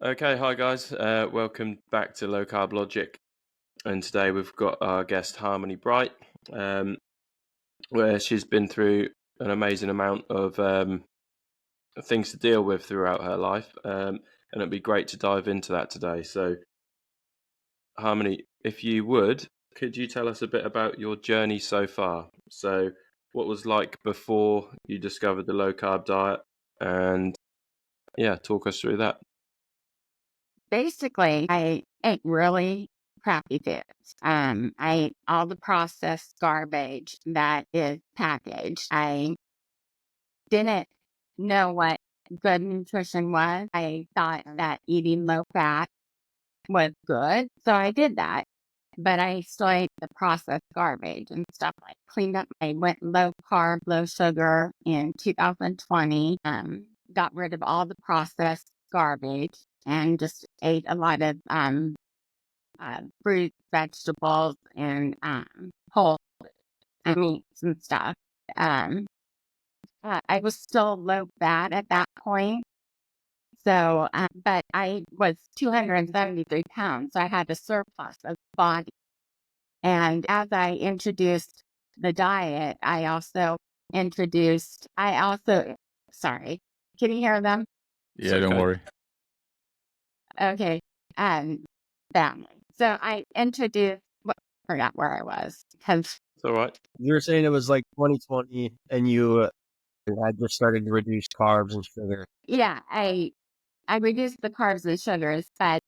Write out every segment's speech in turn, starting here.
Okay, hi guys. Welcome back to Low Carb Logic. And today we've got our guest Harmony Bright, where she's been through an amazing amount of things to deal with throughout her life. And it'd be great to dive into that today. So, Harmony, if you would, could you tell us a bit about your journey so far? So, what was like before you discovered the low carb diet? And yeah, talk us through that. Basically, I ate really crappy foods. I ate all the processed garbage that is packaged. I didn't know what good nutrition was. I thought that eating low fat was good, so I did that. But I still ate the processed garbage and stuff. Like cleaned up. I went low carb, low sugar in 2020. Got rid of all the processed garbage and just ate a lot of fruit, vegetables, and whole meats and stuff. Um, I was still low fat at that point. So, but I was 273 pounds, so I had a surplus of body. And as I introduced the diet, sorry, can you hear them? Yeah, don't worry. Okay. Family. So I introduced, forgot where I was because It's all right. You were saying it was like 2020 and you had just started to reduce carbs and sugar. yeah, I reduced the carbs and sugars, but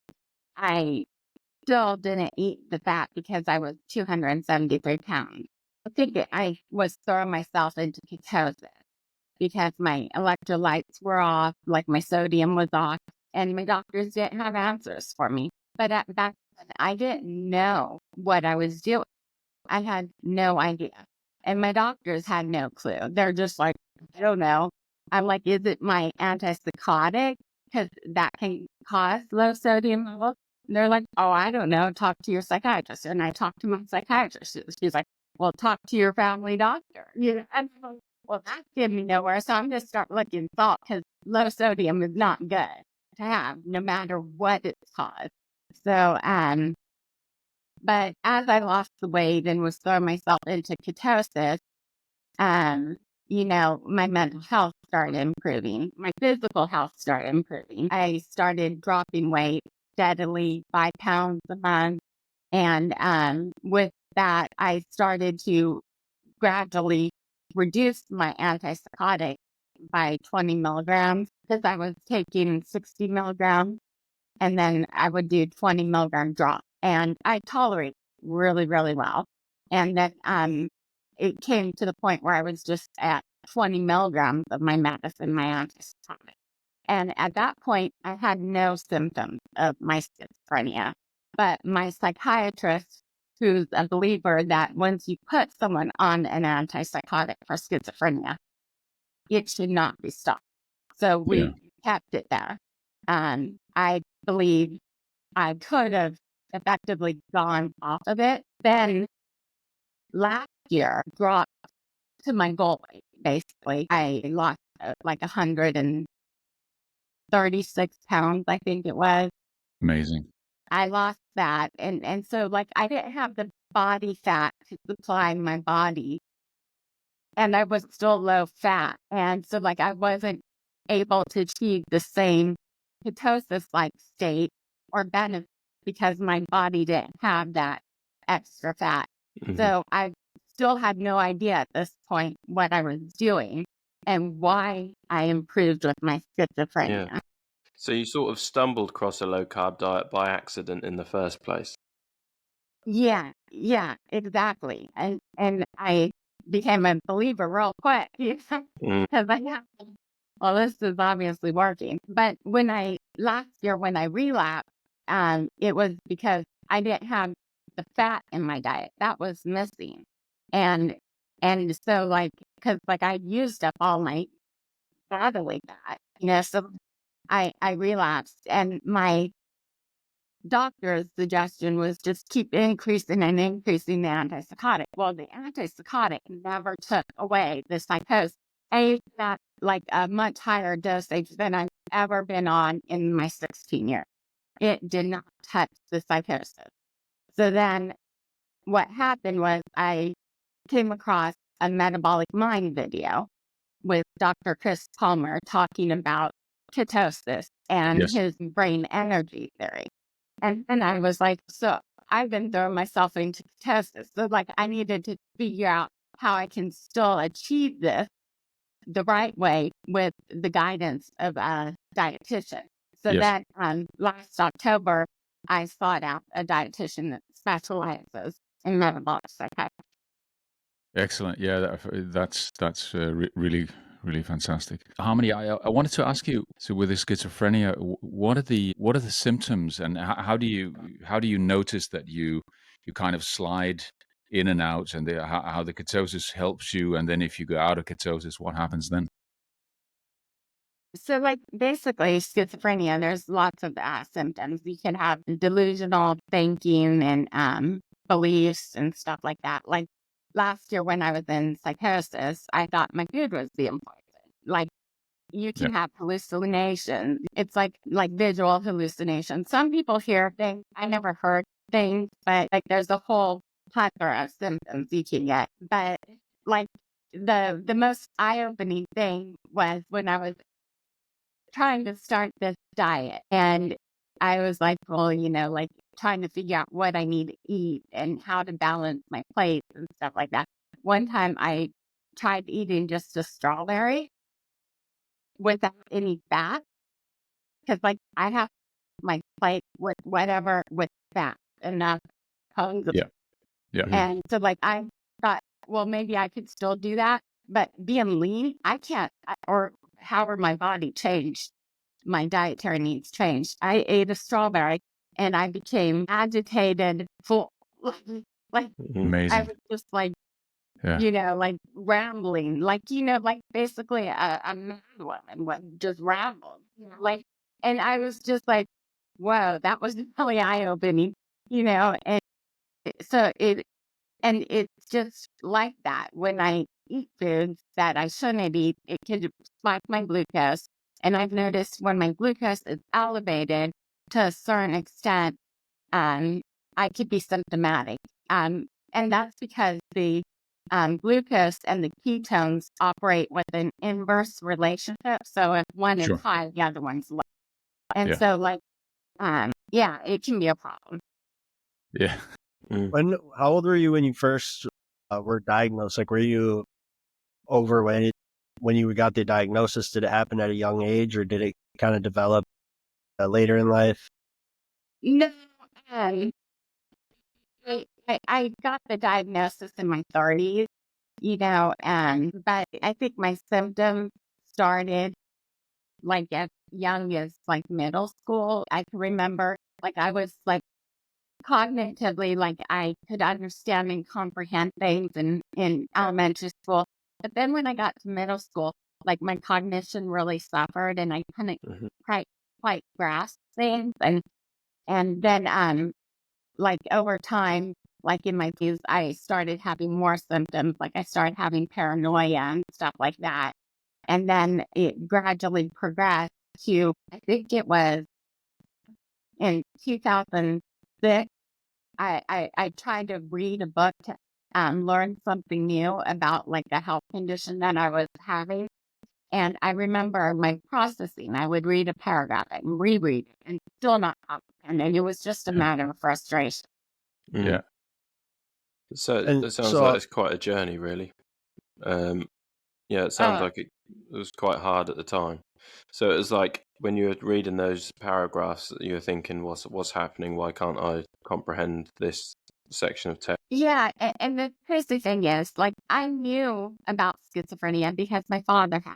I still didn't eat the fat because I was 273 pounds. I was throwing myself into ketosis because my electrolytes were off, like my sodium was off, and my doctors didn't have answers for me. But back then, I didn't know what I was doing. I had no idea. And my doctors had no clue. They're just like, I don't know. I'm like, is it my antipsychotic? Because that can cause low sodium levels. And they're like, oh, I don't know. Talk to your psychiatrist. And I talked to my psychiatrist. She's like, well, talk to your family doctor. And I'm like, well, that's getting me nowhere. So I'm going to start looking salt because low sodium is not good to have, no matter what it's caused. So, but as I lost the weight and was throwing myself into ketosis, my mental health started improving. My physical health started improving. I started dropping weight steadily, 5 pounds a month. And with that, I started to gradually reduce my antipsychotic by 20 milligrams because I was taking 60 milligrams and then I would do 20 milligram drop. And I tolerate really, really well. And then it came to the point where I was just at 20 milligrams of my medicine, my antipsychotic. And at that point, I had no symptoms of my schizophrenia. But my psychiatrist, who's a believer that once you put someone on an antipsychotic for schizophrenia, it should not be stopped. So we kept it there. I believe I could have effectively gone off of it. Then last year, dropped to my goal weight, basically. I lost like 136 pounds, I think it was. Amazing. I lost that. And so like I didn't have the body fat to supply my body. And I was still low fat. And so like I wasn't able to achieve the same ketosis like state or benefit because my body didn't have that extra fat. Mhm. So I still had no idea at this point what I was doing and why I improved with my schizophrenia. Yeah. So you sort of stumbled across a low carb diet by accident in the first place. Yeah, exactly. And I became a believer real quick because Mm. I have, well, this is obviously working. But last year when I relapsed, it was because I didn't have the fat in my diet that was missing, and so like because like I used up all my bodily fat, so I relapsed, and my doctor's suggestion was just keep increasing and increasing the antipsychotic. Well, the antipsychotic never took away the psychosis. I used that like a much higher dosage than I've ever been on in my 16 years. it did not touch the psychosis. So then what happened was I came across a Metabolic Mind video with Dr. Chris Palmer talking about ketosis and Yes. his brain energy theory. And then I was like, so I've been throwing myself into ketosis. So like I needed to figure out how I can still achieve this the right way with the guidance of a dietitian. So Yes. then last October, I sought out a dietitian that specializes in metabolic psychiatry. Excellent. Yeah, that's really fantastic. Harmony, I wanted to ask you. So with the schizophrenia, what are the symptoms, and how do you notice that you kind of slide in and out, and how the ketosis helps you, and then if you go out of ketosis, what happens then? So, like, basically, schizophrenia, there's lots of symptoms. You can have delusional thinking and beliefs and stuff like that. Like, last year when I was in psychosis, I thought my food was being poisoned. Like, you Yeah. can have hallucinations. It's like visual hallucinations. Some people hear things. I never heard things, but like, there's a whole plethora of symptoms you can get. But like, the most eye-opening thing was when I was trying to start this diet. And I was like, well, like trying to figure out what I need to eat and how to balance my plate and stuff like that. One time I tried eating just a strawberry without any fat because, like, I have my plate with whatever with fat, enough tons of. Yeah. Yeah. Mhm. And so, like, I thought, well, maybe I could still do that. But being lean, I can't, or however my body changed, my dietary needs changed. I ate a strawberry and I became agitated, full, like Mhm. I Amazing. was just like, Yeah. like rambling, like, like basically a mad woman would just ramble, like, and I was just like, whoa, that was really eye opening, and so and it's just like that. When I eat foods that I shouldn't eat, it could spike my glucose. And I've noticed when my glucose is elevated to a certain extent, um, I could be symptomatic. And that's because the glucose and the ketones operate with an inverse relationship. So if one is Sure. high, the other one's low. And Yeah. so, like, yeah, it can be a problem. Yeah. How old were you when you first were diagnosed? Like, were you overweight when you got the diagnosis? Did it happen at a young age, or did it kind of develop later in life? No, um, I got the diagnosis in my 30s, but I think my symptoms started like as young as like middle school. I can remember like I was like cognitively, like I could understand and comprehend things in elementary school. But then when I got to middle school, like my cognition really suffered and I couldn't Mhm. quite grasp things. And then like over time, like in my youth, I started having more symptoms. Like I started having paranoia and stuff like that. And then it gradually progressed to, I think it was in 2006, I tried to read a book to learn something new about like a health condition that I was having. And I remember my processing, I would read a paragraph and reread it and still not comprehend. And it was just a Yeah. matter of frustration. Yeah. So And it sounds like so, it's quite a journey, really. Um, yeah, it sounds Oh, like it was quite hard at the time. So it was like when you were reading those paragraphs, you were thinking, "What's happening? Why can't I comprehend this section of text?" yeah. And the crazy thing is, like, I knew about schizophrenia because my father had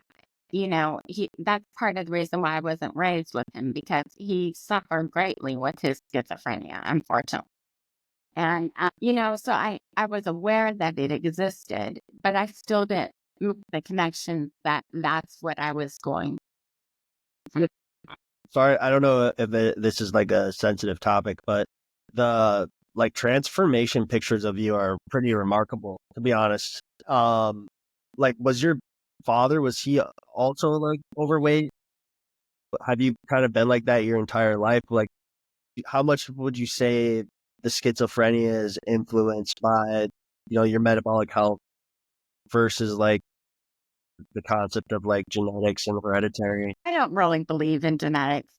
it. That's part of the reason why I wasn't raised with him because he suffered greatly with his schizophrenia, unfortunately. And, so I was aware that it existed, but I still didn't make the connection that that's what I was going through. sorry, I don't know if this is like a sensitive topic, but the like transformation pictures of you are pretty remarkable, to be honest. Like, was he also like overweight? Have you kind of been like that your entire life? Like, how much would you say the schizophrenia is influenced by, your metabolic health versus like the concept of like genetics and hereditary? I don't really believe in genetics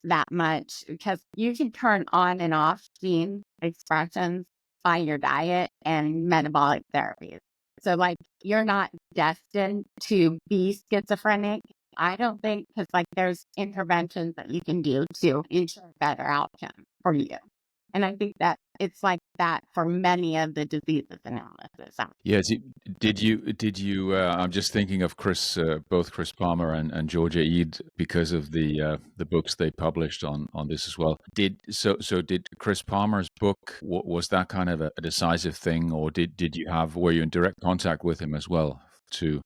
that much because you can turn on and off gene expressions by your diet and metabolic therapies. So, like, you're not destined to be schizophrenic. I don't think, because like there's interventions that you can do to ensure better outcome for you. And I think that it's like that for many of the diseases and illnesses. Yeah. I'm just thinking of both Chris Palmer and Georgia Ede because of the books they published on this as well. Did Chris Palmer's book, was that kind of a decisive thing, or were you in direct contact with him as well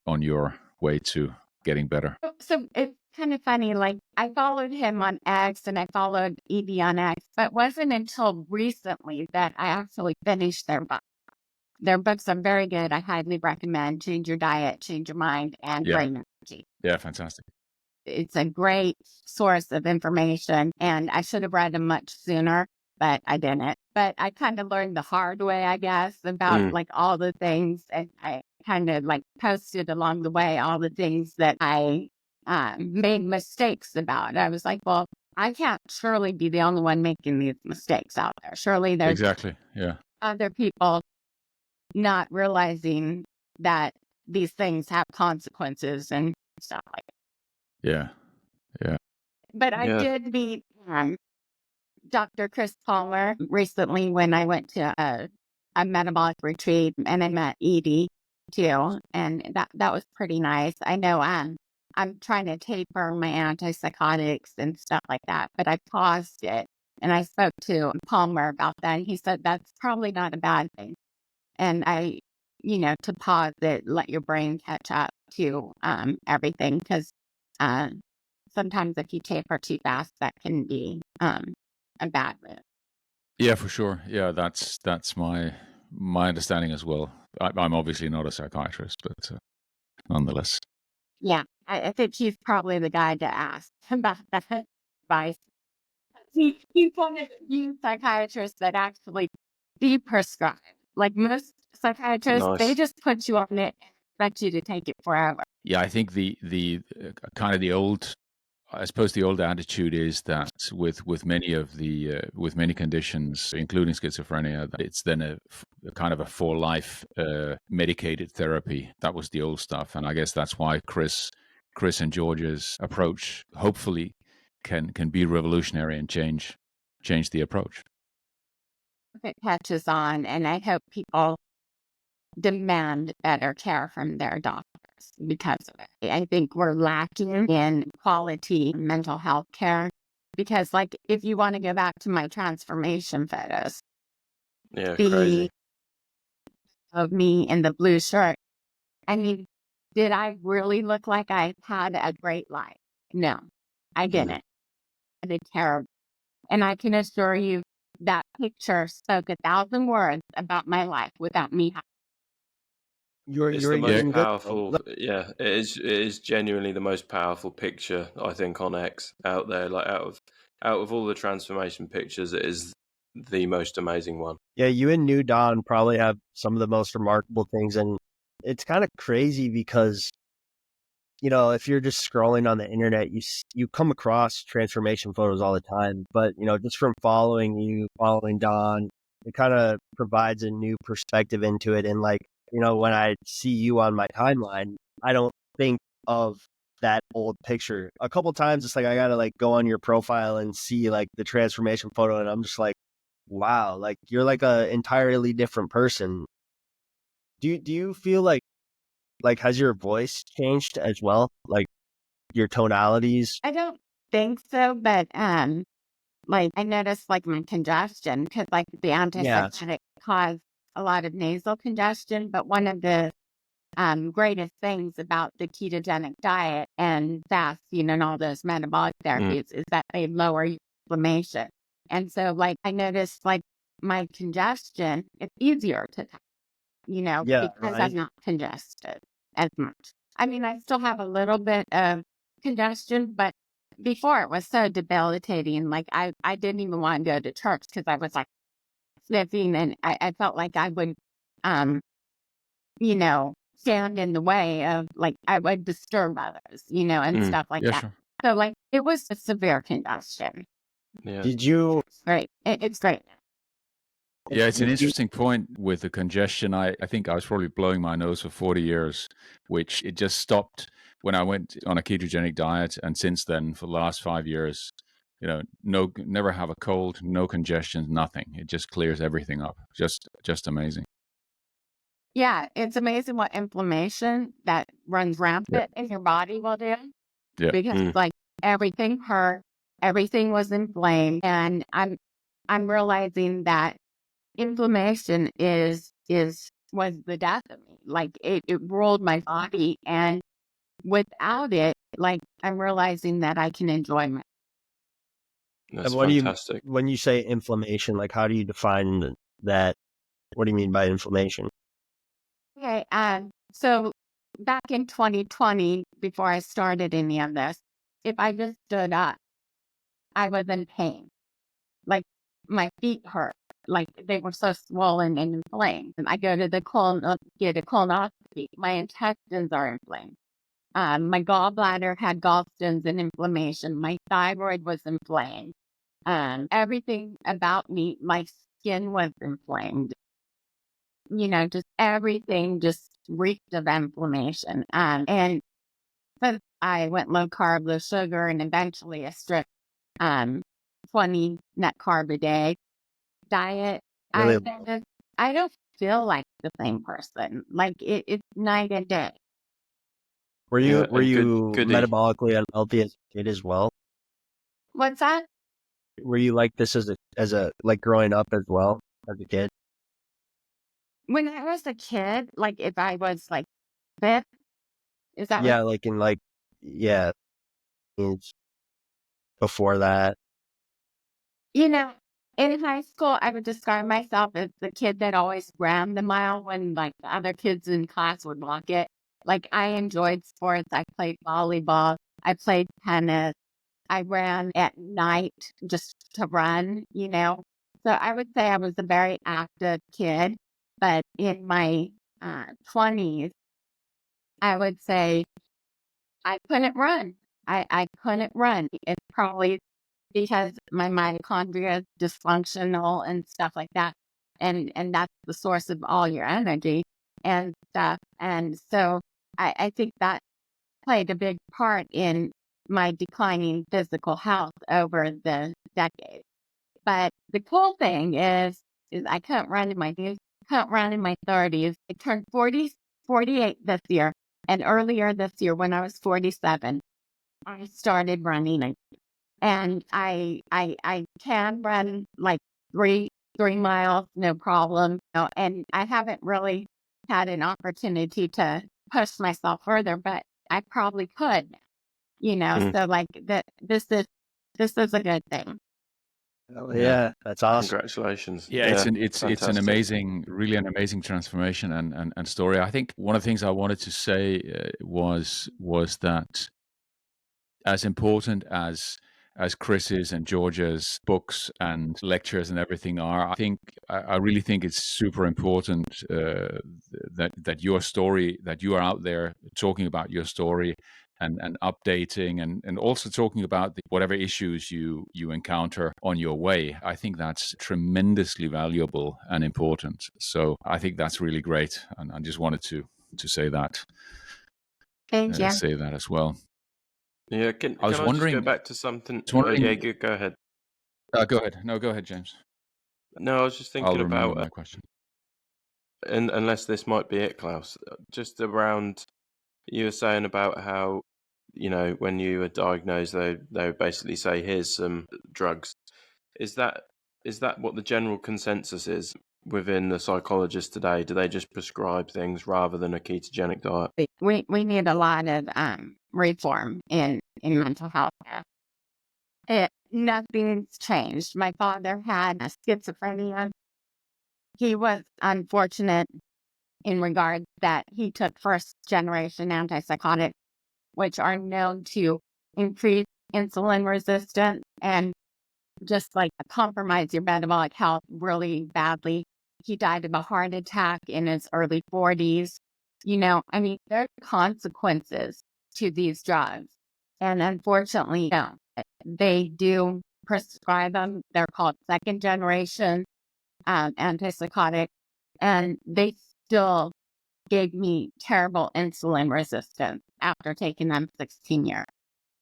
on your way to getting better? So it's kind of funny. Like, I followed him on X and I followed ED on X, but it wasn't until recently that I actually finished their book. Their books are very good. I highly recommend Change Your Diet, Change Your Mind, and Yeah. Brain Energy. Yeah, fantastic. It's a great source of information, and I should have read them much sooner, but I didn't. But I kind of learned the hard way, I guess, about like all the things, and I kind of like posted along the way all the things that I made mistakes about. I was like, well, I can't surely be the only one making these mistakes out there. Surely there's Exactly. Yeah. other people not realizing that these things have consequences and stuff like that. Yeah. Yeah. But I Yeah. did meet Dr. Chris Palmer recently when I went to a metabolic retreat, and I met Edie too, and that was pretty nice. I know I'm trying to taper my antipsychotics and stuff like that, but I paused it, and I spoke to Palmer about that, and he said that's probably not a bad thing. And to pause it, let your brain catch up to everything, because sometimes if you taper too fast, that can be a bad move. Yeah, for sure. Yeah, that's my understanding as well. I'm obviously not a psychiatrist, but nonetheless. Yeah, I think he's probably the guy to ask about that advice. He's one of the few psychiatrists that actually de-prescribe. Like most psychiatrists, they Nice. just put you on it and expect you to take it forever. Yeah, I think the kind of the old, I suppose the old attitude is that with many conditions, including schizophrenia, that it's then a kind of a for life medicated therapy. That was the old stuff, and I guess that's why Chris and George's approach hopefully can be revolutionary and change the approach. It catches on, and I hope people demand better care from their doctors because of it. I think we're lacking in quality mental health care because, like, if you want to go back to my transformation photos, Yeah, the crazy. of me in the blue shirt, I mean, did I really look like I had a great life? No, I didn't. I did terrible. And I can assure you that picture spoke 1,000 words about my life without me. It's You're the most eating good. powerful. Yeah, it is genuinely the most powerful picture I think on X out there. Like out of all the transformation pictures, it is the most amazing one. Yeah, you and New Dawn probably have some of the most remarkable things, and it's kind of crazy because if you're just scrolling on the internet, you come across transformation photos all the time. But just from following Dawn, it kind of provides a new perspective into it. And like when I see you on my timeline, I don't think of that old picture. A couple times, it's like I gotta like go on your profile and see like the transformation photo, and I'm just like, wow, like you're like a entirely different person. Do you feel like has your voice changed as well? Like your tonalities? I don't think so, but like I noticed like my congestion because like the Yeah. antipsychotic cause a lot of nasal congestion. But one of the greatest things about the ketogenic diet and fast, and all those metabolic therapies is that they lower your inflammation. And so like I noticed like my congestion, it's easier to Yeah, because right. I'm not congested as much. I mean, I still have a little bit of congestion, but before it was so debilitating. Like I didn't even want to go to church because I was like sniffing, and I felt like I would, um, stand in the way of, like, I would disturb others, and Mm, stuff like Yeah, that. sure. So like it was a severe congestion. yeah. Did you? It's great. It's great. Yeah, it's an Did you? interesting point with the congestion. I think I was probably blowing my nose for 40 years, which it just stopped when I went on a ketogenic diet. And since then, for the last 5 years, no, never have a cold, no congestion, nothing. It just clears everything up. Just amazing. Yeah, it's amazing what inflammation that runs Yeah. rampant in your body will do, Yeah. because Mm, like everything hurt, everything was inflamed, and I'm realizing that inflammation was the death of me. Like it ruled my body, and without it, like I'm realizing that I can enjoy my. that's And what do you? fantastic. When you say inflammation, like how do you define that? What do you mean by inflammation? Okay, so back in 2020, before I started any of this, if I just stood up, I was in pain. Like my feet hurt, like they were so swollen and inflamed. And I go to the get a colonoscopy. My intestines are inflamed. My gallbladder had gallstones and inflammation. My thyroid was inflamed. Everything about me, my skin was inflamed. Just everything just reeked of inflammation. And since I went low carb, low sugar, and eventually a strict 20 net carb a day diet, Really? I don't feel like the same person. Like it's night and day. Were Yeah, you were and you goody. metabolically unhealthy as a kid as well? What's that? Were you like this as a like growing up as well as a kid? When I was a kid, like if I was like fifth, is that what? Yeah, like in like yeah, it's before that. You know, in high school, I would describe myself as the kid that always ran the mile when like the other kids in class would walk it. Like I enjoyed sports. I played volleyball. I played tennis. I ran at night just to run. So I would say I was a very active kid. But in my 20s, I would say I couldn't run. I couldn't run. It's probably because my mitochondria is dysfunctional and stuff like that. And that's the source of all your energy and stuff. And so I think that played a big part in my declining physical health over the decades. But the cool thing is I couldn't run in my youth, couldn't run in my 30s. I turned 48 this year. And earlier this year, when I was 47, I started running. And I can run like three miles, no problem. And I haven't really had an opportunity to push myself further, but I probably could. Mm, So like this is a good thing. Oh yeah, yeah, that's awesome. congratulations. Yeah, Yeah, it's an fantastic. amazing, really an amazing transformation and story. I think one of the things I wanted to say was that as important as Chris's and Georgia's books and lectures and everything are, I really think it's super important that your story, that you are out there talking about your story and updating and also talking about whatever issues you encounter on your way. I think that's tremendously valuable and important. So I think that's really great, and I just wanted to say that Thank you. as well. Yeah, I was can I just go wondering, back to something? was Oh, yeah, wondering. go ahead. Go ahead. No, go ahead, James. No, I was just I'll thinking remember about, my question. and unless this might be it, Klaus, just around you were saying about how, when you were diagnosed, they would basically say, "Here's some drugs." Is that is that what the general consensus is within the psychologists today? Do they just prescribe things rather than a ketogenic diet? We need a lot of reform in mental health care. Nothing's changed. My father had a schizophrenia. He was unfortunate in regard that he took first generation antipsychotics, which are known to increase insulin resistant and just like compromise your metabolic health really badly. He died of a heart attack in his early 40s. I mean, there are consequences to these drugs. And unfortunately, they do prescribe them. They're called second generation antipsychotic. And they still gave me terrible insulin resistance after taking them 16 years.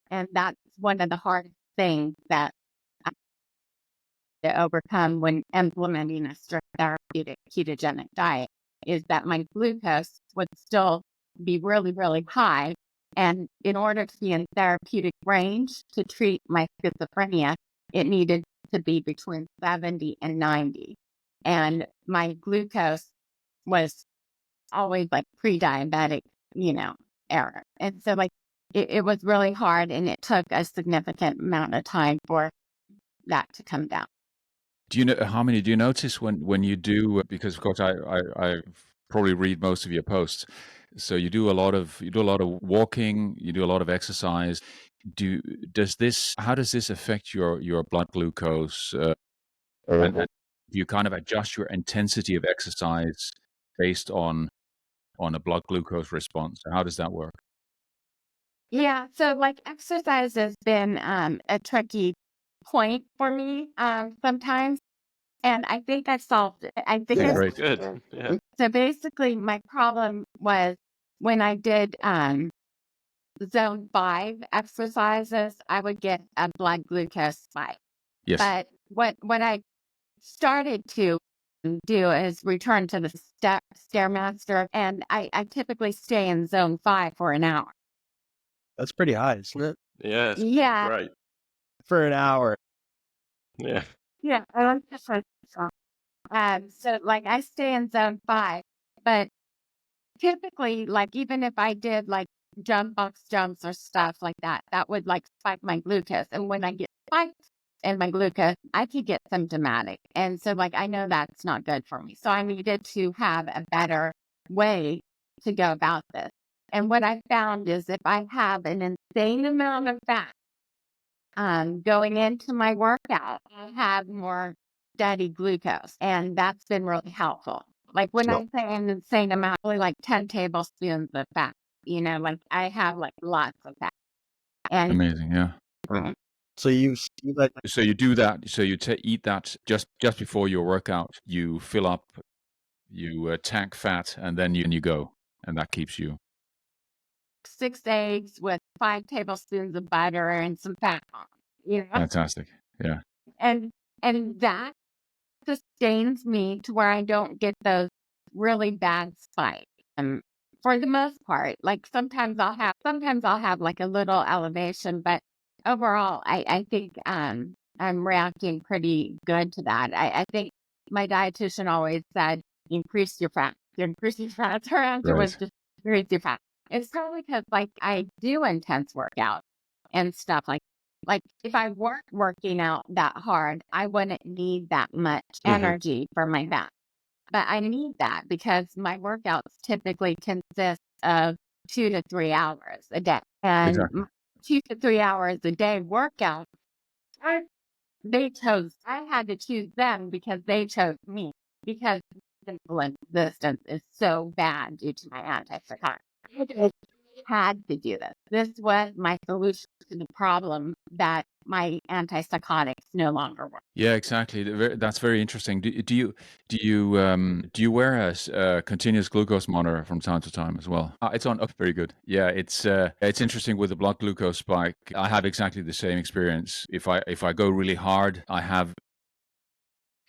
And that's one of the hardest things that I had to overcome when implementing a strict therapeutic ketogenic diet is that my glucose would still be really, really high. And in order to be in therapeutic range to treat my schizophrenia, it needed to be between 70 and 90. And my glucose was always like pre-diabetic, error. And so like it was really hard and it took a significant amount of time for that to come down. Do you know how many do you notice when you do? Because of course I probably read most of your posts. So you do a lot of walking, you do a lot of exercise. How does this affect your blood glucose? And do you kind of adjust your intensity of exercise based on a blood glucose response? How does that work? Yeah. So like exercise has been a tricky point for me sometimes. And I think I solved it. I think Yeah, I great. Good. Yeah. So basically my problem was when I did zone 5 exercises, I would get a blood glucose spike. Yes. But what I started to do is return to the Stairmaster, and I typically stay in zone 5 for an hour. That's pretty high, isn't it? Yeah. It's Yeah, great. For an hour. Yeah. yeah, I like this one. So like I stay in zone 5, but typically, like even if I did like jump box jumps or stuff like that, that would like spike my glucose. And when I get spiked in my glucose, I could get symptomatic. And so like I know that's not good for me. So I needed to have a better way to go about this. And what I found is if I have an insane amount of fat going into my workout, I have more steady glucose. And that's been really helpful. Like when So, I say an insane amount, really like 10 tablespoons of fat, like I have like lots of fat. And Amazing. Yeah. so you see that So you do that. So you eat that just before your workout. You fill up, you tank fat, and then you go, and that keeps you. 6 eggs with 5 tablespoons of butter and some fat on, Fantastic. Yeah. and that sustains me to where I don't get those really bad spikes. For the most part, like sometimes I'll have like a little elevation, but overall, I think I'm reacting pretty good to that. I think my dietitian always said, increase your fat. Increase your fat. Her answer was Right. just increase your fat. It's probably because like I do intense workouts and stuff like if I weren't working out that hard, I wouldn't need that much energy for my fat. But I need that because my workouts typically consist of 2 to 3 hours a day. And Exactly. 2 to 3 hours a day workouts, I, I had to choose them because they chose me because insulin resistance is so bad due to my antipsychotic. I just had to do this. This was my solution to the problem that my antipsychotics no longer work. Yeah, exactly. That's very interesting. Do you wear a continuous glucose monitor from time to time as well? It's on. Oh, very good. Yeah, it's interesting with the blood glucose spike. I have exactly the same experience. If I go really hard, I have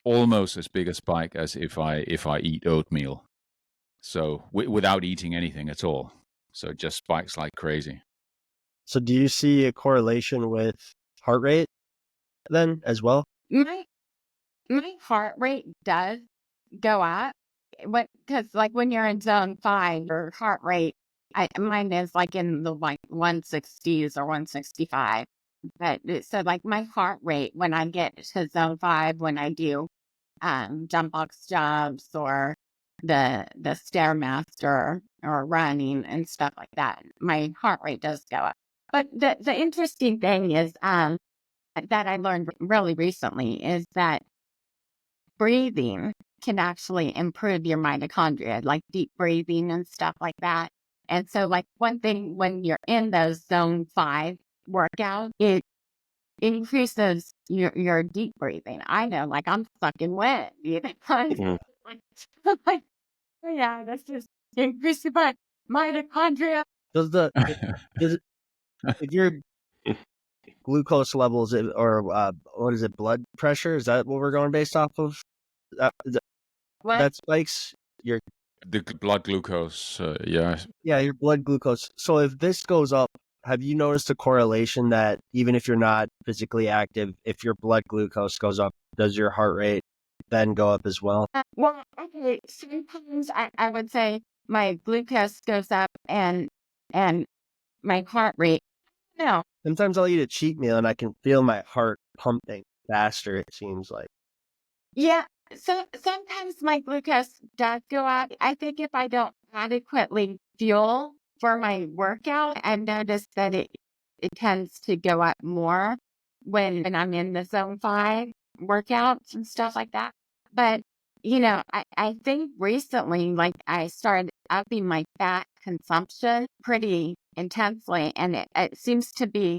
almost as big a spike as if I eat oatmeal. So without eating anything at all. So it just spikes like crazy. So do you see a correlation with heart rate then as well? My heart rate does go up. Because like when you're in zone 5, your heart rate, mine is like in the like 160s or 165. But so like my heart rate when I get to zone 5, when I do jump box jumps or the stairmaster or running and stuff like that, my heart rate does go up. But the interesting thing is that I learned really recently is that breathing can actually improve your mitochondria, like deep breathing and stuff like that. And so, like, one thing when you're in those zone 5 workouts, it increases your deep breathing. I know, like, I'm sucking wind, you know, Mm. like, yeah, that's just increasing my mitochondria. Does the does if your glucose levels or what is it, blood pressure? Is that what we're going based off of? What? That spikes your The blood glucose, yeah. yeah, your blood glucose. So if this goes up, have you noticed a correlation that even if you're not physically active, if your blood glucose goes up, does your heart rate then go up as well? Well, okay, sometimes I would say my glucose goes up and my heart rate. No. Sometimes I'll eat a cheat meal and I can feel my heart pumping faster, it seems like. Yeah. So sometimes my glucose does go up. I think if I don't adequately fuel for my workout, I've noticed that it tends to go up more when I'm in the zone 5 workouts and stuff like that. But I think recently, like, I started upping my fat consumption pretty intensely, and it seems to be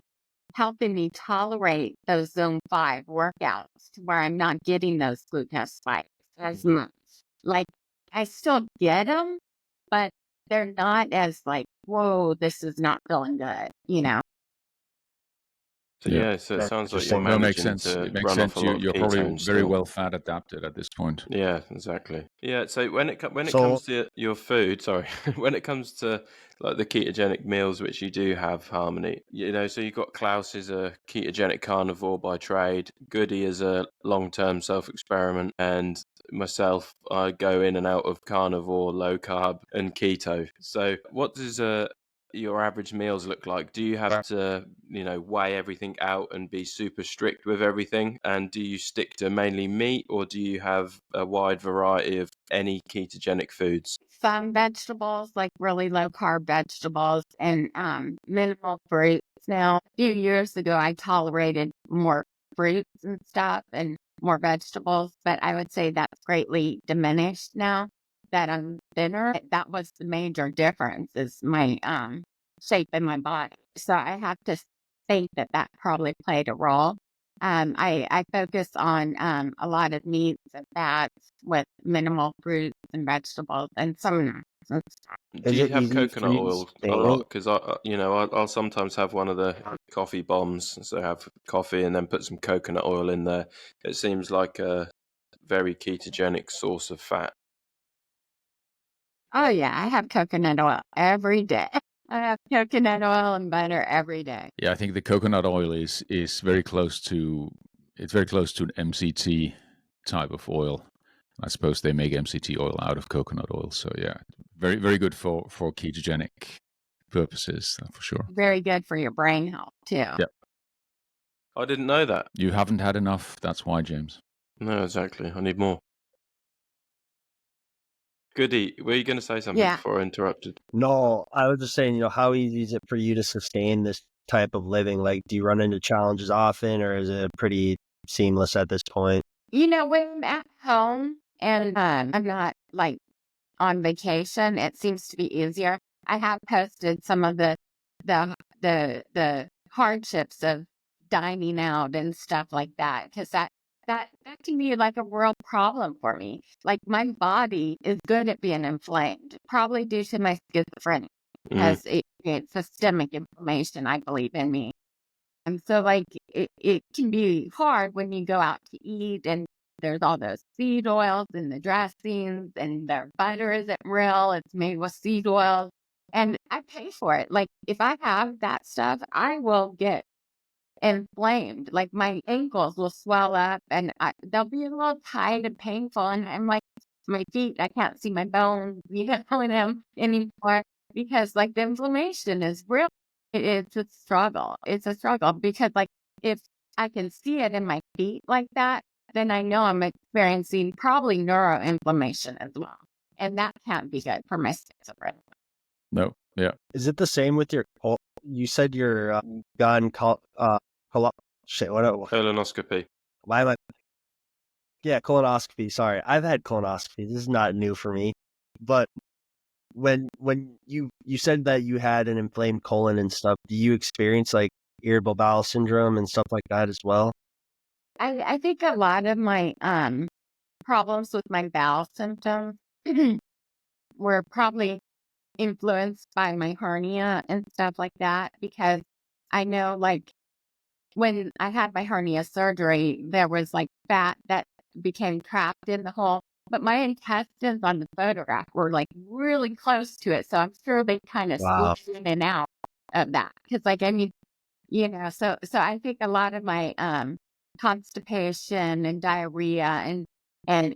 helping me tolerate those zone 5 workouts to where I'm not getting those glucose spikes as much. Like, I still get them, but they're not as like, whoa, this is not feeling good, you know? So Yeah. yeah, so it That's sounds like you're interesting. No, it makes managing sense. to It makes run off a sense. lot of You're probably ketones very still. well fat adapted at this point. Yeah, exactly. Yeah, so when it So comes to your food, sorry, when it comes to like the ketogenic meals which you do have, Harmony, so you've got Klaus is a ketogenic carnivore by trade, Goody is a long-term self-experiment, and myself, I go in and out of carnivore, low carb, and keto. So what does your average meals look like? Do you have to, weigh everything out and be super strict with everything? And do you stick to mainly meat, or do you have a wide variety of any ketogenic foods? Some vegetables, like really low carb vegetables, and minimal fruits. Now, a few years ago, I tolerated more fruits and stuff and more vegetables, but I would say that's greatly diminished now that I'm thinner. That was the major difference is my shape in my body. So I have to think that that probably played a role. I focus on a lot of meats and fats with minimal fruits and vegetables and some nuts and stuff. Do is you it have easy for coconut you to oil a lot? sustain? Because I'll sometimes have one of the coffee bombs. So have coffee and then put some coconut oil in there. It seems like a very ketogenic source of fat. Oh yeah, I have coconut oil every day. I have coconut oil and butter every day. Yeah, I think the coconut oil is very close to an MCT type of oil. I suppose they make MCT oil out of coconut oil. So yeah, very very good for ketogenic purposes, for sure. Very good for your brain health too. Yeah. I didn't know that. You haven't had enough. That's why, James. No, exactly. I need more. Goody, were you going to say something Yeah. before I interrupted? No, I was just saying, how easy is it for you to sustain this type of living? Like, do you run into challenges often, or is it pretty seamless at this point? When I'm at home and I'm not like on vacation, it seems to be easier. I have posted some of the the hardships of dining out and stuff like that because that can be like a real problem for me. Like, my body is good at being inflamed, probably due to my schizophrenia, Mm. because it's systemic inflammation, I believe, in me. And so, like, it can be hard when you go out to eat and there's all those seed oils in the dressings and their butter isn't real. It's made with seed oils. And I pay for it. Like, if I have that stuff, I will get inflamed. Like, my ankles will swell up and they'll be a little tight and painful. And I'm like, my feet, I can't see my bones, in them anymore because, like, the inflammation is real. It's a struggle. It's a struggle because, like, if I can see it in my feet like that, then I know I'm experiencing probably neuroinflammation as well. And that can't be good for my schizophrenia. No. Yeah. Is it the same with your you said your gun shit. Colonoscopy. Why am I? Yeah, colonoscopy. Sorry, I've had colonoscopy. This is not new for me, but when you said that you had an inflamed colon and stuff, do you experience like irritable bowel syndrome and stuff like that as well? I think a lot of my problems with my bowel symptoms were probably influenced by my hernia and stuff like that, because I know, like, when I had my hernia surgery, there was like fat that became trapped in the hole, but my intestines on the photograph were like really close to it. So I'm sure they kind of Wow. switched in and out of that. Cause, like, I mean, so I think a lot of my constipation and diarrhea and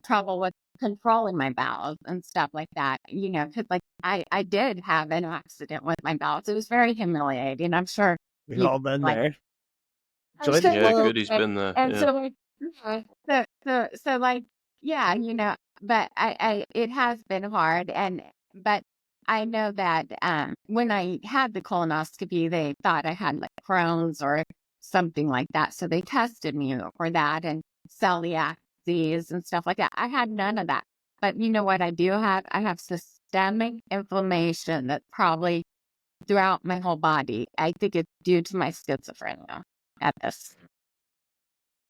trouble with controlling my bowels and stuff like that, because, like, I did have an accident with my bowels. It was very humiliating. I'm sure We've you all been like. there. I'm Join the sure Yeah, you club. Goody's did. been there. And Yeah. so, like, yeah, so like, yeah, but it has been hard, but I know that when I had the colonoscopy, they thought I had like Crohn's or something like that, so they tested me for that and celiac disease and stuff like that. I had none of that, but you know what I do have? I have systemic inflammation that's probably throughout my whole body. I think it's due to my schizophrenia at this.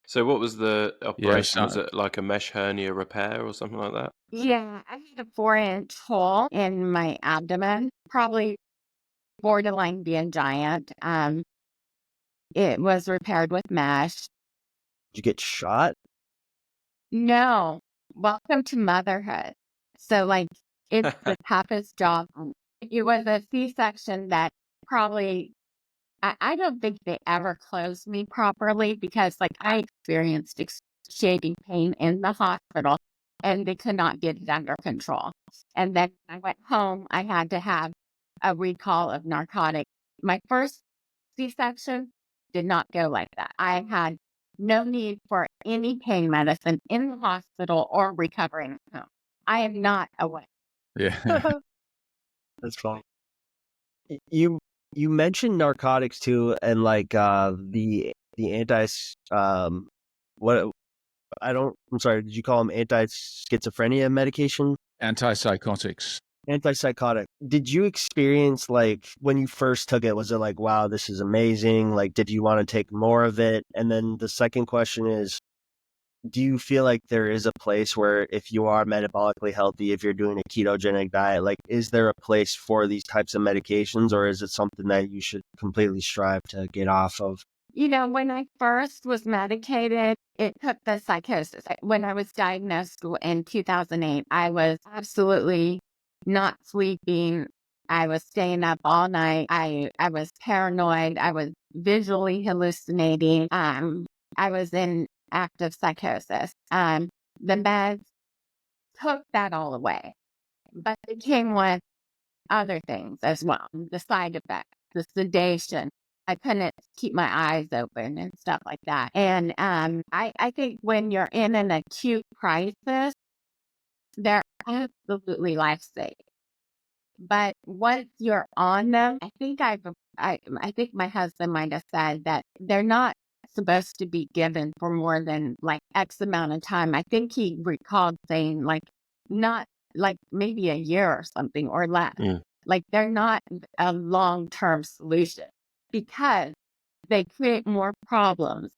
So what was the Yes. operation? Was it like a mesh hernia repair or something like that? Yeah, I had a 4-inch hole in my abdomen, probably borderline being giant. It was repaired with mesh. Did you get shot? No, welcome to motherhood. So, like, it's the toughest job. It was a C-section that probably, I don't think they ever closed me properly, because, like, I experienced excruciating pain in the hospital and they could not get it under control. And then when I went home, I had to have a recall of narcotics. My first C-section did not go like that. I had no need for any pain medicine in the hospital or recovering at home. I am not aware. Yeah. That's fine. You you mentioned narcotics too, and like the anti what I don't. I'm sorry. Did you call them anti-schizophrenia medication? Antipsychotics. Antipsychotic. Did you experience, like, when you first took it, was it like, wow, this is amazing? Like, did you want to take more of it? And then the second question is, do you feel like there is a place where if you are metabolically healthy, if you're doing a ketogenic diet, like, is there a place for these types of medications, or is it something that you should completely strive to get off of? When I first was medicated, it took the psychosis. When I was diagnosed in 2008, I was absolutely not sleeping. I was staying up all night. I was paranoid. I was visually hallucinating. I was in active psychosis. The meds took that all away, but it came with other things as well, the side effects, the sedation. I couldn't keep my eyes open and stuff like that. And I think when you're in an acute crisis, they're absolutely life-saving. But once you're on them, I think my husband might have said that they're not supposed to be given for more than like X amount of time. I think he recalled saying, like, not like maybe a year or something or less. Mm. Like, they're not a long-term solution, because they create more problems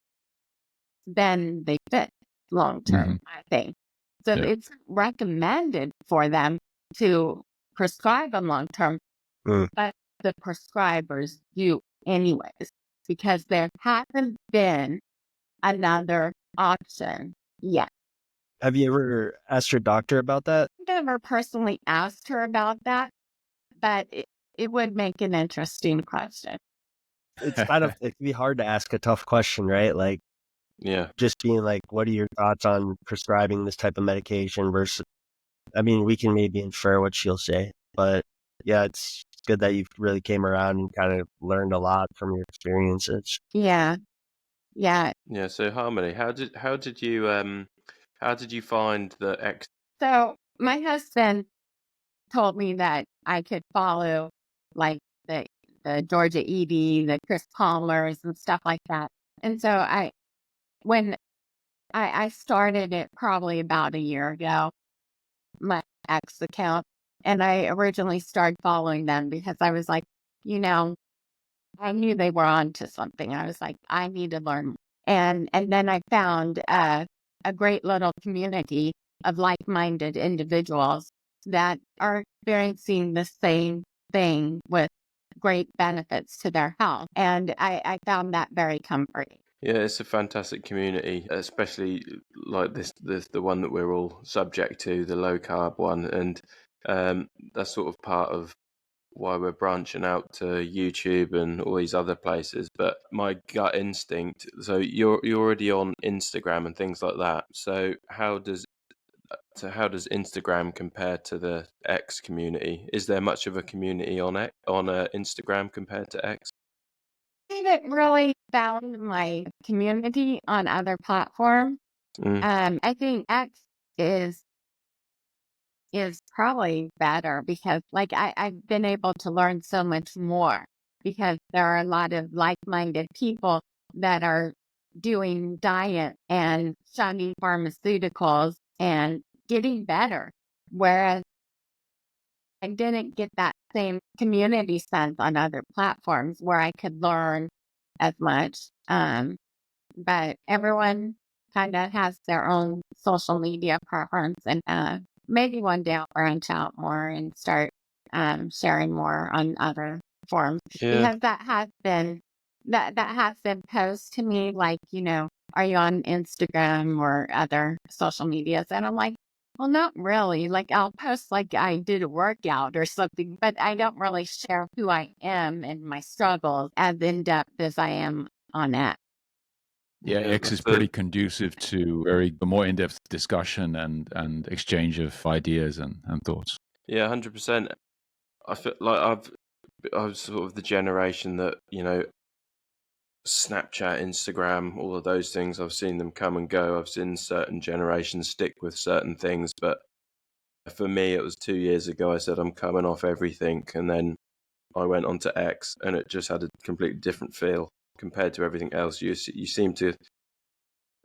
than they fit long-term, Mhm. I think. So Yeah. it's recommended for them to prescribe them long-term, Mm. but the prescribers do anyways, because there hasn't been another option yet. Have you ever asked your doctor about that? I've never personally asked her about that, but it would make an interesting question. It's kind of, it can be hard to ask a tough question, right? Like, Yeah. just being like, what are your thoughts on prescribing this type of medication versus, I mean, we can maybe infer what she'll say, but yeah, it's good that you really came around and kind of learned a lot from your experiences. Yeah. Yeah. Yeah. So Harmony, how did you find the So my husband told me that I could follow, like, the the Georgia Edie, the Chris Palmers and stuff like that. And so when I started it probably about a year ago, my X account, and I originally started following them because I was like, you know, I knew they were on to something. I was like, I need to learn. And then I found a great little community of like-minded individuals that are experiencing the same thing with great benefits to their health. And I found that very comforting. Yeah, it's a fantastic community, especially like this the one that we're all subject to, the low carb one, and that's sort of part of why we're branching out to YouTube and all these other places. But my gut instinct, so you're already on Instagram and things like that. So how does Instagram compare to the X community? Is there much of a community on Instagram compared to X? I haven't really found my community on other platforms. Mm. I think X is probably better because like I've been able to learn so much more because there are a lot of like-minded people that are doing diet and shunning pharmaceuticals and getting better. Whereas I didn't get that same community sense on other platforms where I could learn as much. But everyone kind of has their own social media preference, and maybe one day I'll branch out more and start sharing more on other forums Yeah. because that has been posed to me like, are you on Instagram or other social medias? And I'm like, well, not really. Like I'll post like I did a workout or something, but I don't really share who I am and my struggles as in depth as I am on that. Yeah, Yeah, X is pretty conducive to very more in-depth discussion and exchange of ideas and thoughts. Yeah, 100%. I feel like I was sort of the generation that, Snapchat, Instagram, all of those things, I've seen them come and go. I've seen certain generations stick with certain things, but for me, it was 2 years ago. I said I'm coming off everything, and then I went on to X, and it just had a completely different feel compared to everything else. You seem to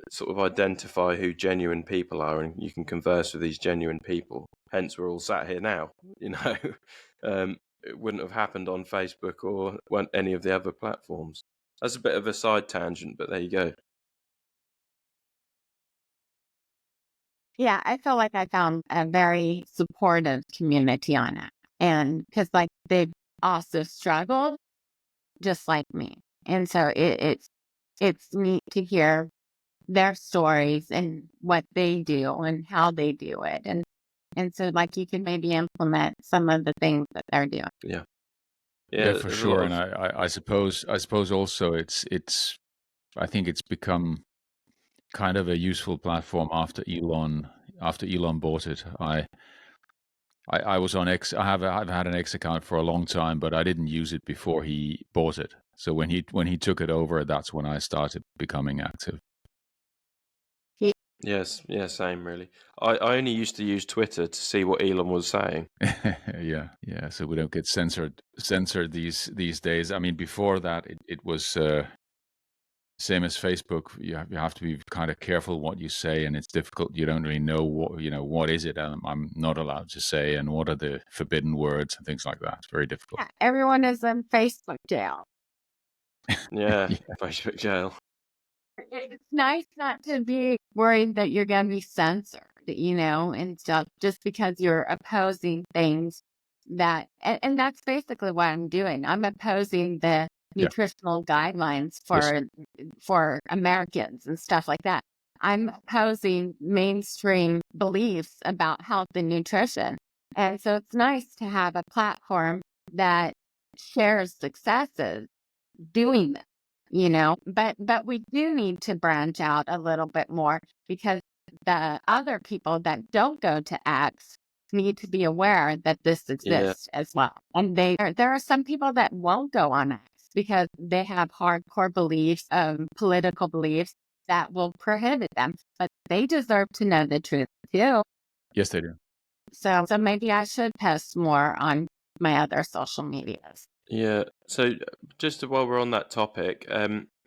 sort of identify who genuine people are, and you can converse with these genuine people. Hence, we're all sat here now. It wouldn't have happened on Facebook or any of the other platforms. That's a bit of a side tangent, but there you go. Yeah, I feel like I found a very supportive community on it. And because like they've also struggled just like me. And so it's neat to hear their stories and what they do and how they do it. And so like you can maybe implement some of the things that they're doing. Yeah, Yeah, yeah. for There's a lot sure. And of I suppose also it's I think it's become kind of a useful platform after Elon bought it. I was on X. I've had an X account for a long time, but I didn't use it before he bought it. So when he took it over, that's when I started becoming active. yes, yeah, same really. I only used to use Twitter to see what Elon was saying. Yeah. So we don't get censored these days. I mean, before that, it was same as Facebook. You have to be kind of careful what you say, and it's difficult. You don't really know what is it I'm not allowed to say, and what are the forbidden words and things like that. It's very difficult. Yeah, everyone is in Facebook jail. Yeah, Yeah. Facebook jail. It's nice not to be worried that you're going to be censored, and stuff just because you're opposing things and that's basically what I'm doing. I'm opposing the Yeah. nutritional guidelines Yes. for Americans and stuff like that. I'm opposing mainstream beliefs about health and nutrition. And so it's nice to have a platform that shares successes doing this, but we do need to branch out a little bit more because the other people that don't go to X need to be aware that this Yeah, exists as well. And there are some people that won't go on X because they have hardcore beliefs, political beliefs that will prohibit them, but they deserve to know the truth too. Yes, they do. So maybe I should post more on my other social medias. Yeah. So while we're on that topic,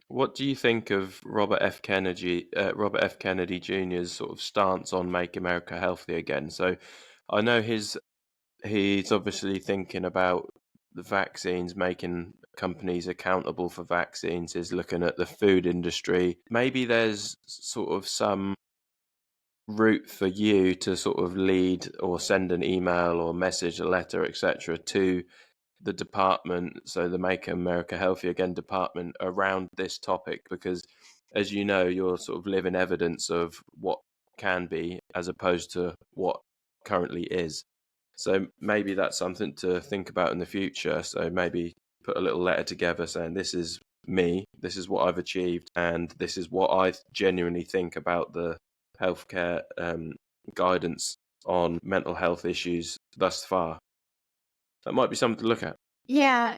what do you think of Robert F. Kennedy Jr.'s sort of stance on Make America Healthy Again? So I know he's obviously thinking about the vaccines, making companies accountable for vaccines, is looking at the food industry. Maybe there's sort of some route for you to sort of lead or send an email or message, a letter, etc., to the department, so the Make America Healthy Again department, around this topic, because as you know, you're sort of living evidence of what can be as opposed to what currently is. So maybe that's something to think about in the future. So maybe put a little letter together saying, this is me, this is what I've achieved, and this is what I genuinely think about the healthcare guidance on mental health issues thus far. That might be something to look at. Yeah.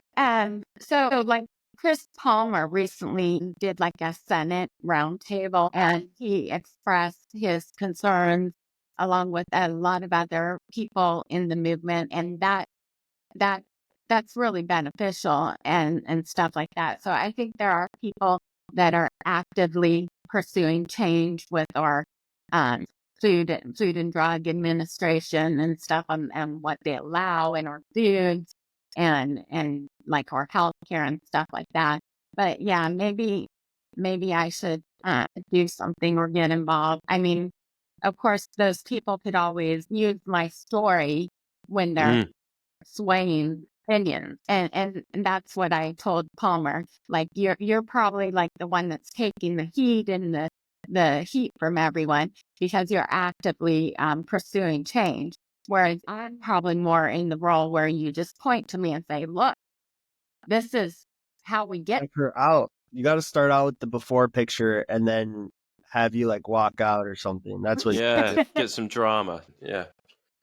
So like Chris Palmer recently did like a Senate roundtable, and he expressed his concerns along with a lot of other people in the movement, and that that's really beneficial and stuff like that. So I think there are people that are actively pursuing change with our um, food and drug administration and stuff, and what they allow in our foods and like our healthcare and stuff like that. But yeah, maybe I should do something or get involved. I mean, of course, those people could always use my story when they're Mm. swaying opinions. And that's what I told Palmer. Like you're probably like the one that's taking the heat and the heat from everyone because you're actively pursuing change. Whereas I'm probably more in the role where you just point to me and say, look, this is how we get. Check her out. You got to start out with the before picture and then have you like walk out or something. That's what. Yeah, get some drama. Yeah,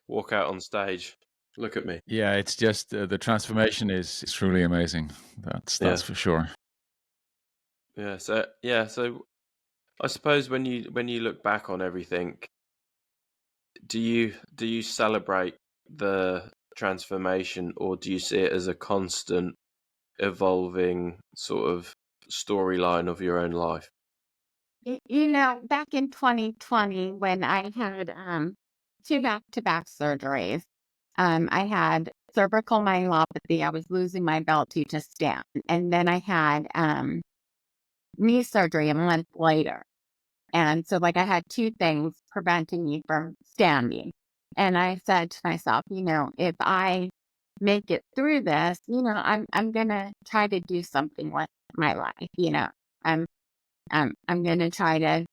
walk out on stage. Look at me. Yeah, it's just the transformation is truly amazing. That's Yeah. for sure. So I suppose when you look back on everything, do you celebrate the transformation, or do you see it as a constant evolving sort of storyline of your own life? You know, back in 2020, when I had two back-to-back surgeries, I had cervical myelopathy. I was losing my ability to stand. And then I had knee surgery a month later. And so, like, I had two things preventing me from standing. And I said to myself, you know, if I make it through this, you know, I'm gonna try to do something with my life. You know, I'm I'm gonna try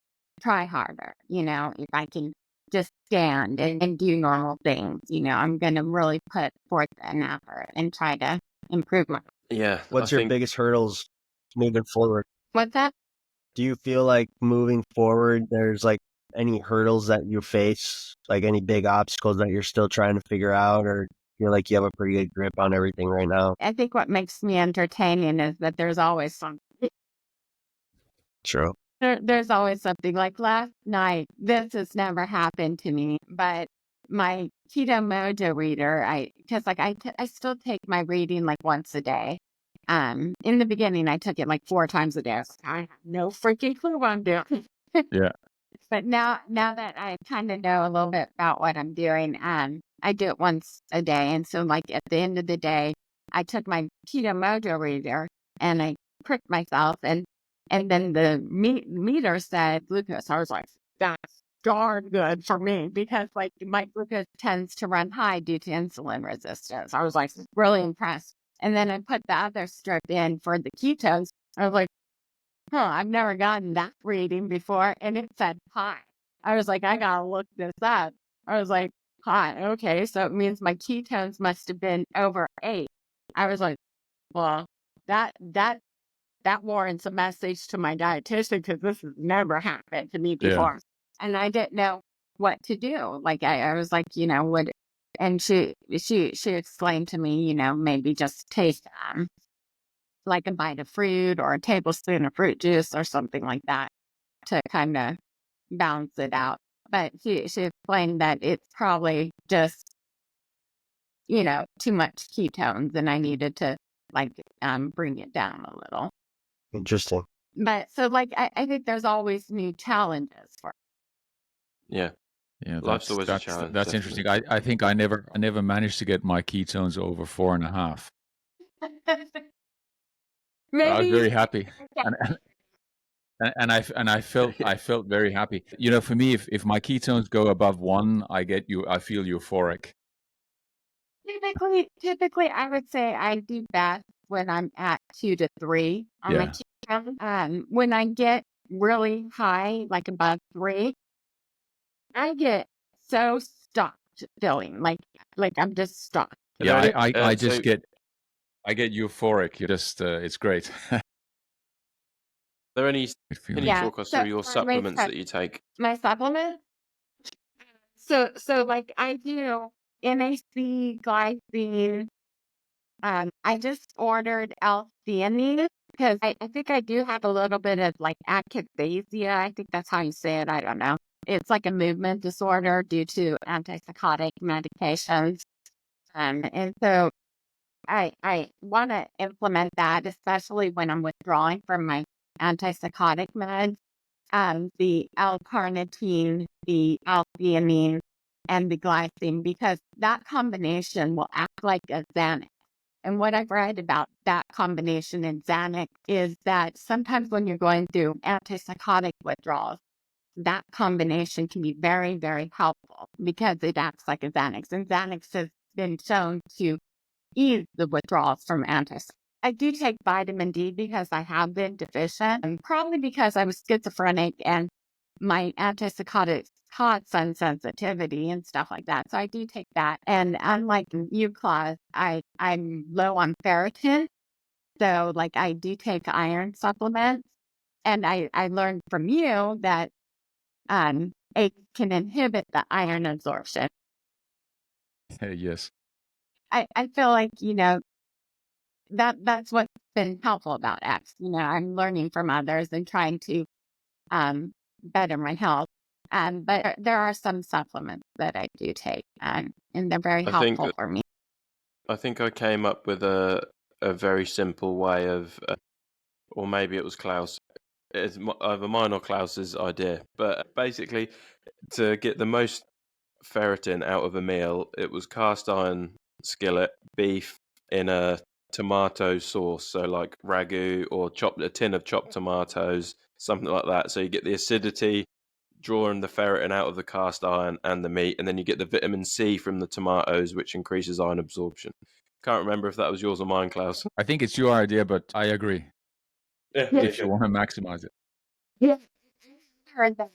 harder. You know, if I can just stand and do normal things, you know, I'm gonna really put forth an effort and try to improve my. Yeah, I What's your think biggest hurdles moving forward? What's that? Do you feel like moving forward, there's like any hurdles that you face, like any big obstacles that you're still trying to figure out, or feel like you have a pretty good grip on everything right now? I think what makes me entertaining is that there's always something. True. There's always something. Like last night, this has never happened to me, but my Keto Mojo reader, because like I still take my reading like once a day. In the beginning, I took it like 4 times a day. I was like, I have no freaking clue what I'm doing. Yeah. But now that I kind of know a little bit about what I'm doing, I do it once a day. And so like at the end of the day, I took my Keto Mojo reader and I pricked myself, and then the meter said glucose. I was like, that's darn good for me because like my glucose tends to run high due to insulin resistance. I was like really impressed. And then I put the other strip in for the ketones. I was like, I've never gotten that reading before. And it said high. I was like, I gotta look this up. I was like, high. Okay. So it means my ketones must have been over 8. I was like, well, that warrants a message to my dietitian because this has never happened to me Yeah. before. And I didn't know what to do. Like I was like, you know, and she explained to me, you know, maybe just take like a bite of fruit or a tablespoon of fruit juice or something like that to kind of balance it out. But she explained that it's probably just, you know, too much ketones and I needed to like bring it down a little. Interesting. But so like I think there's always new challenges for Yeah. Yeah, Life's always a challenge, that's definitely. interesting. I think I never managed to get my ketones over 4.5. I was maybe very happy, yeah. and I felt very happy. You know, for me, if my ketones go above 1, I feel euphoric. Typically I would say I do best when I'm at 2 to 3 on my Yeah, ketone. When I get really high, like above 3, I get so stuffed feeling like I'm just stuck. Are yeah. there any, I so just get euphoric. You just it's great. are there any, Good can you feeling. Yeah. talk us So through your for my supplements that you take? my supplements. So like I do NAC, glycine. I just ordered L-theanine because I think I do have a little bit of like akathisia. I think that's how you say it. I don't know. It's like a movement disorder due to antipsychotic medications. And so I want to implement that, especially when I'm withdrawing from my antipsychotic meds. The L-carnitine, the L-theanine, and the glycine, because that combination will act like a Xanax. And what I've read about that combination in Xanax is that sometimes when you're going through antipsychotic withdrawals, that combination can be very, very helpful because it acts like a Xanax. And Xanax has been shown to ease the withdrawals from antipsychotics. I do take vitamin D because I have been deficient, and probably because I was schizophrenic and my antipsychotics caught sun sensitivity and stuff like that. So I do take that. And unlike you, Claus, I'm low on ferritin. So like I do take iron supplements. And I learned from you that it can inhibit the iron absorption. Yes. I feel like, that's what's been helpful about X. I'm learning from others and trying to better my health. But there are some supplements that I do take, and they're very I think helpful for me. I think I came up with a very simple way of, or maybe it was Klaus. It's either mine or Klaus's idea. But basically, to get the most ferritin out of a meal, it was cast iron skillet, beef in a tomato sauce, so like ragu or a tin of chopped tomatoes, something like that. So you get the acidity, drawing the ferritin out of the cast iron and the meat, and then you get the vitamin C from the tomatoes, which increases iron absorption. Can't remember if that was yours or mine, Klaus. I think it's your idea, but I agree. Yeah, If you okay. want to maximize it. Yeah, I heard that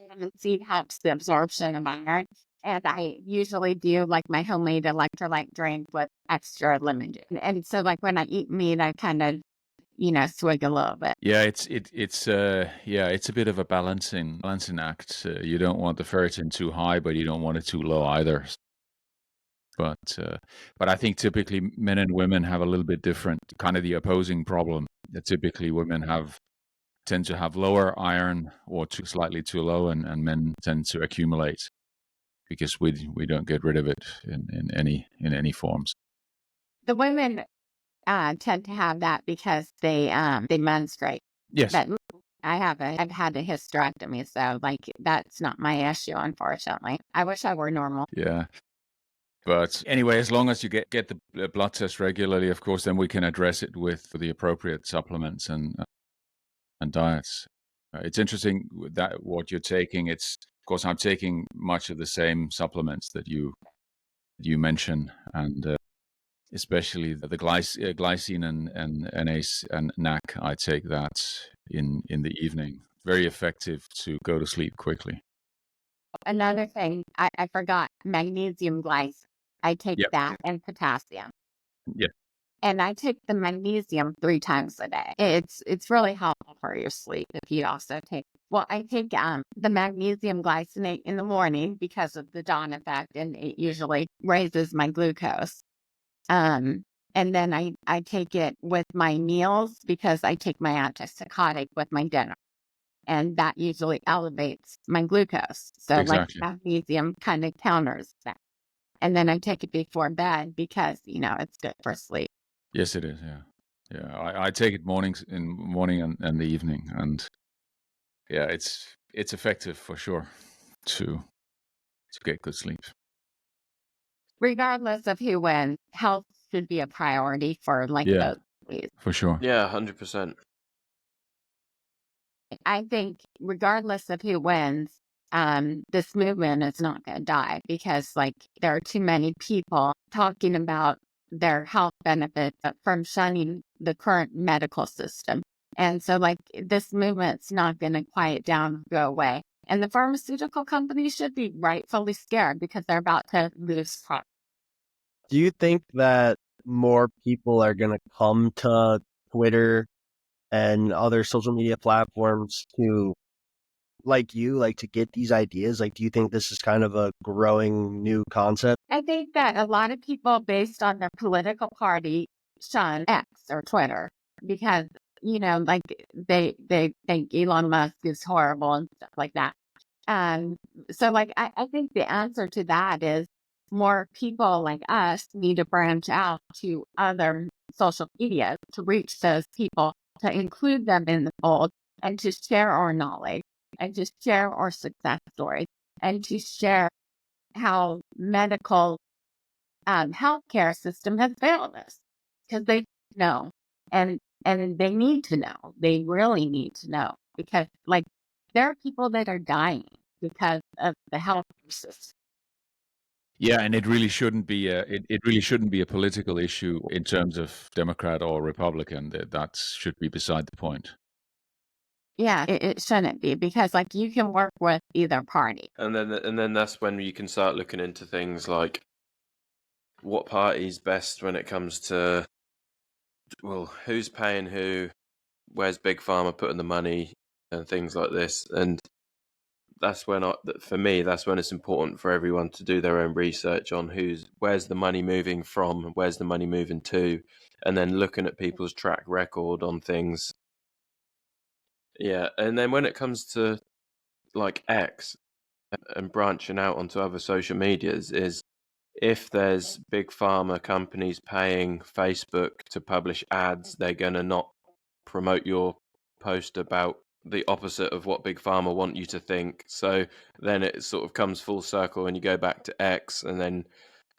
vitamin C helps the absorption of iron, and I usually do like my homemade electrolyte drink with extra lemon juice. And so, like when I eat meat, I kind of swig a little bit. Yeah, it's a bit of a balancing act. You don't want the ferritin too high, but you don't want it too low either. But I think typically men and women have a little bit different, kind of the opposing problem. That typically women tend to have lower iron or slightly too low, and men tend to accumulate because we don't get rid of it in any forms. The women tend to have that because they menstruate. Yes. But I've had a hysterectomy, so like that's not my issue, unfortunately. I wish I were normal. Yeah. But anyway, as long as you get the blood test regularly, of course, then we can address it with the appropriate supplements and diets. It's interesting that what you're taking. It's of course I'm taking much of the same supplements that you mention, and especially the glycine and NAC and NAC. I take that in the evening. Very effective to go to sleep quickly. Another thing, I forgot magnesium glycinate. I take Yeah. that and potassium. Yeah. And I take the magnesium 3 times a day. It's really helpful for your sleep if you also take. Well, I take the magnesium glycinate in the morning because of the dawn effect, and it usually raises my glucose. And then I take it with my meals because I take my antipsychotic with my dinner, and that usually elevates my glucose. So like Exactly. magnesium kind of counters that. And then I take it before bed because, it's good for sleep. Yes, it is. Yeah. Yeah, I take it morning and the evening, and yeah, it's effective for sure to get good sleep. Regardless of who wins, health should be a priority for like Yeah, both ways. for sure. Yeah, 100%. I think regardless of who wins, this movement is not going to die because like there are too many people talking about their health benefits from shunning the current medical system. And so like this movement's not going to quiet down or go away. And the pharmaceutical companies should be rightfully scared because they're about to lose profit. Do you think that more people are going to come to Twitter and other social media platforms to, like you, like to get these ideas? Like, do you think this is kind of a growing new concept? I think that a lot of people, based on their political party, shun X or Twitter because, like they think Elon Musk is horrible and stuff like that. So like I think the answer to that is more people like us need to branch out to other social media to reach those people, to include them in the fold, and to share our knowledge, and to share our success stories, and to share how medical healthcare system has failed us because they know, and they need to know. They really need to know because like there are people that are dying because of the health system. Yeah, and it really shouldn't be it really shouldn't be a political issue in terms of Democrat or Republican. That should be beside the point. Yeah, it shouldn't be because like you can work with either party. And then that's when you can start looking into things like what party's best when it comes to, well, who's paying who, where's Big Pharma putting the money, and things like this. And that's when for me, that's when it's important for everyone to do their own research on where's the money moving from, where's the money moving to, and then looking at people's track record on things. Yeah, and then when it comes to like X and branching out onto other social medias, is if there's big pharma companies paying Facebook to publish ads, they're going to not promote your post about the opposite of what big pharma want you to think. So then it sort of comes full circle and you go back to X, and then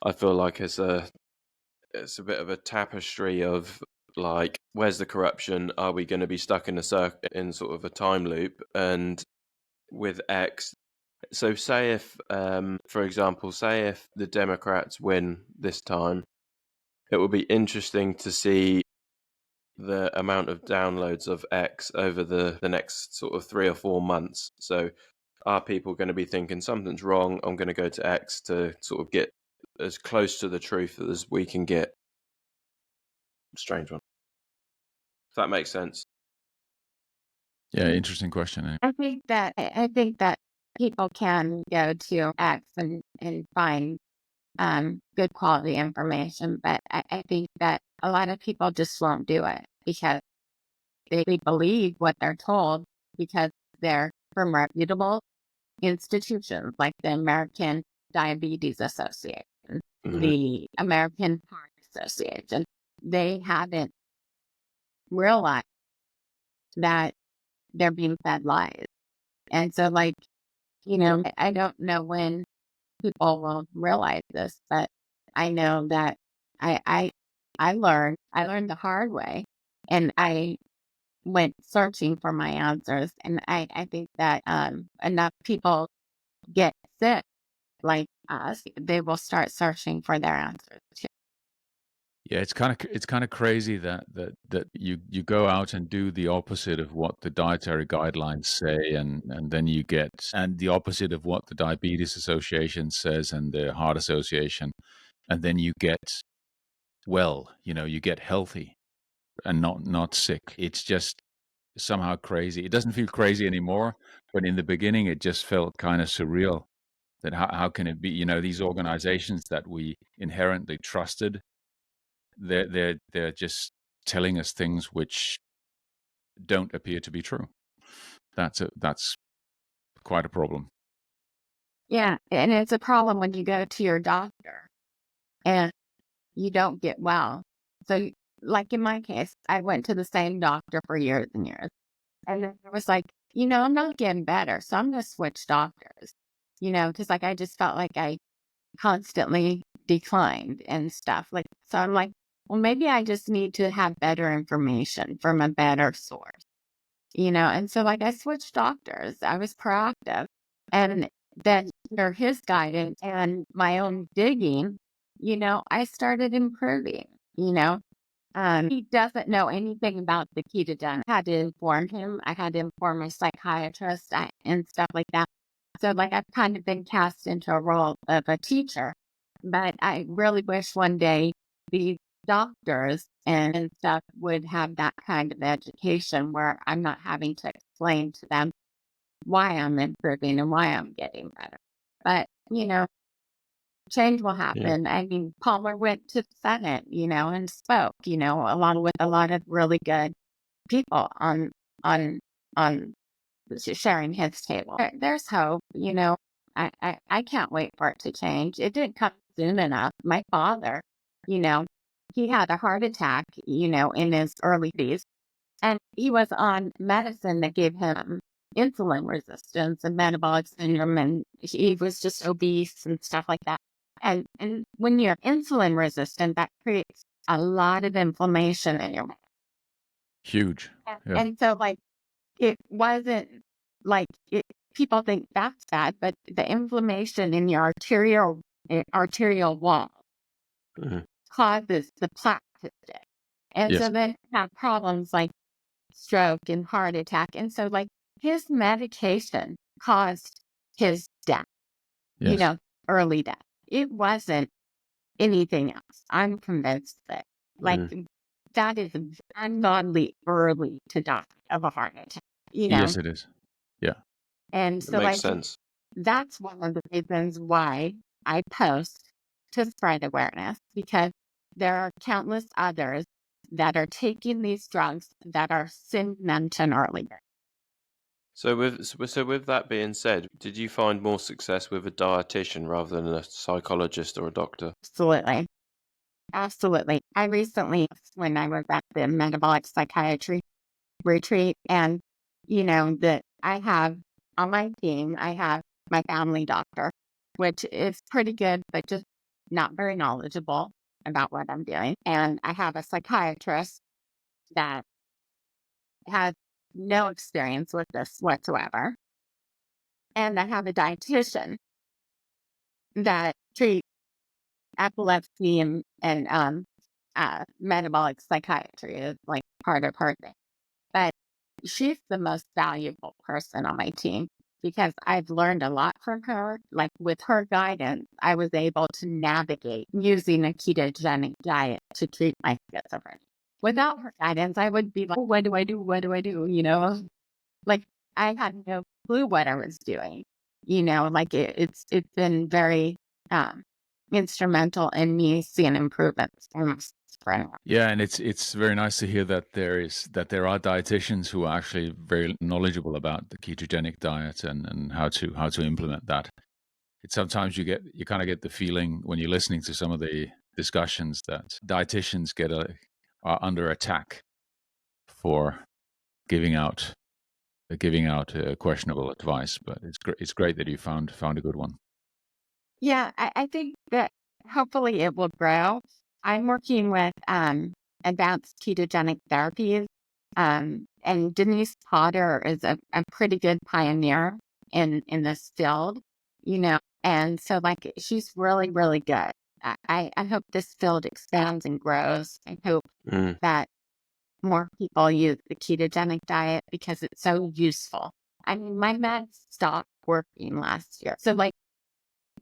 I feel like it's a bit of a tapestry of like, where's the corruption? Are we going to be stuck in in sort of a time loop? And with X, so say if, for example, say if the Democrats win this time, it will be interesting to see the amount of downloads of X over the next sort of 3 or 4 months. So are people going to be thinking something's wrong? I'm going to go to X to sort of get as close to the truth as we can get. Strange one. If that makes sense. Yeah, interesting question. Eh? I think that people can go to X and find good quality information, but I think that a lot of people just won't do it because they believe what they're told because they're from reputable institutions like the American Diabetes Association, the American Heart Association. They haven't realized that they're being fed lies. And so like, I don't know when people will realize this, but I know that I learned the hard way, and I went searching for my answers. And I think that enough people get sick like us, they will start searching for their answers too. Yeah, it's kind of crazy that you go out and do the opposite of what the dietary guidelines say, and then you get and the opposite of what the Diabetes Association says and the Heart Association, and then you get well, you get healthy and not sick. It's just somehow crazy. It doesn't feel crazy anymore, but in the beginning, it just felt kind of surreal. That how can it be? These organizations that we inherently trusted, they're just telling us things which don't appear to be true. That's quite a problem. Yeah, and it's a problem when you go to your doctor and you don't get well. So like in my case, I went to the same doctor for years and years. And then I was like, I'm not getting better. So I'm going to switch doctors, because like I just felt like I constantly declined and stuff. Like, so I'm like, well, maybe I just need to have better information from a better source, and so like I switched doctors. I was proactive. And then under his guidance and my own digging, I started improving, he doesn't know anything about the ketogenic. I had to inform him. I had to inform my psychiatrist and stuff like that. So like I've kind of been cast into a role of a teacher, but I really wish one day these doctors and stuff would have that kind of education where I'm not having to explain to them why I'm improving and why I'm getting better. But, change will Yeah. happen. I mean, Palmer went to the Senate, and spoke, along with a lot of really good people on on sharing his table. There's hope, I can't wait for it to change. It didn't come soon enough. My father, you know, he had a heart attack, in his early 30s, and he was on medicine that gave him insulin resistance and metabolic syndrome, and he was just obese and stuff like that. And when you're insulin resistant, that creates a lot of inflammation in your body. Huge. Yeah. And so, like, it wasn't like people think that's bad, but the inflammation in your arterial wall Mhm. causes the plaque to stick. And Yes. so then you have problems like stroke and heart attack. And so, like, his medication caused his death, Yes. early death. It wasn't anything else. I'm convinced that, like, Mhm. that is ungodly early to die of a heart attack, Yes, it is. Yeah. And It so, makes like, sense. that's one of the reasons why I post to spread awareness, because there are countless others that are taking these drugs that are symptomatic earlier. So with that being said, did you find more success with a dietitian rather than a psychologist or a doctor? Absolutely. Absolutely. I recently, when I was at the metabolic psychiatry retreat, and, that I have on my team, I have my family doctor, which is pretty good, but just not very knowledgeable about what I'm doing. And I have a psychiatrist that has no experience with this whatsoever. And I have a dietitian that treats epilepsy and metabolic psychiatry is like part of her thing. But she's the most valuable person on my team because I've learned a lot from her. Like, with her guidance, I was able to navigate using a ketogenic diet to treat my schizophrenia. Without her guidance, I would be like, "Oh, what do I do? What do I do?" Like, I had no clue what I was doing. Like, it's been very instrumental in me seeing improvements from my schizophrenia. Yeah, and it's very nice to hear that there are dietitians who are actually very knowledgeable about the ketogenic diet and how to implement that. It's sometimes you kind of get the feeling when you're listening to some of the discussions that dietitians are under attack for giving out questionable advice, but it's great that you found a good one. Yeah, I think that hopefully it will grow. I'm working with advanced ketogenic therapies, and Denise Potter is a pretty good pioneer in this field, and so, like, she's really, really good. I hope this field expands and grows. I hope Mm. that more people use the ketogenic diet because it's so useful. I mean, my meds stopped working last year. So, like,